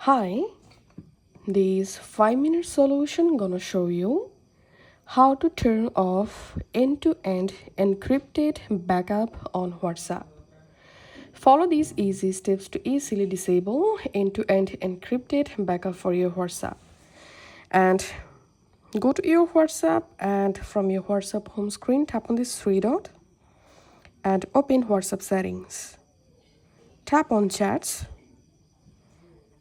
Hi, this 5-minute solution gonna show you how to turn off end-to-end encrypted backup on WhatsApp. Follow these easy steps to easily disable end-to-end encrypted backup for your WhatsApp. And go to your WhatsApp, and from your WhatsApp home screen, tap on this three dot and open WhatsApp settings. Tap on chats,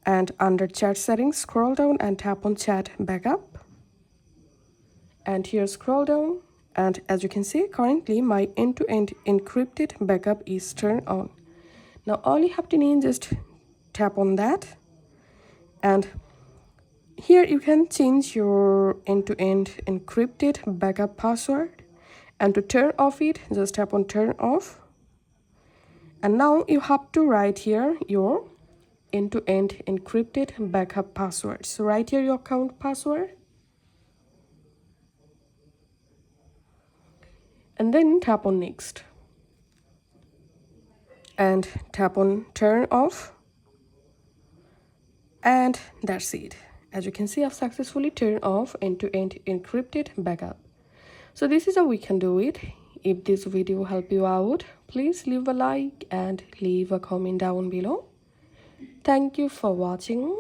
and under chat settings, scroll down and tap on chat backup. And here scroll down, and as you can see, currently my end-to-end encrypted backup is turned on. Now all you have to need is just tap on that, and here you can change your end-to-end encrypted backup password, and to turn off it, just tap on turn off. And now you have to write here your end-to-end encrypted backup password. So write here your account password, and then tap on next and tap on turn off, and that's it. As you can see, I've successfully turned off end-to-end encrypted backup. So this is how we can do it. If this video helped you out, please leave a like and leave a comment down below. Thank you for watching.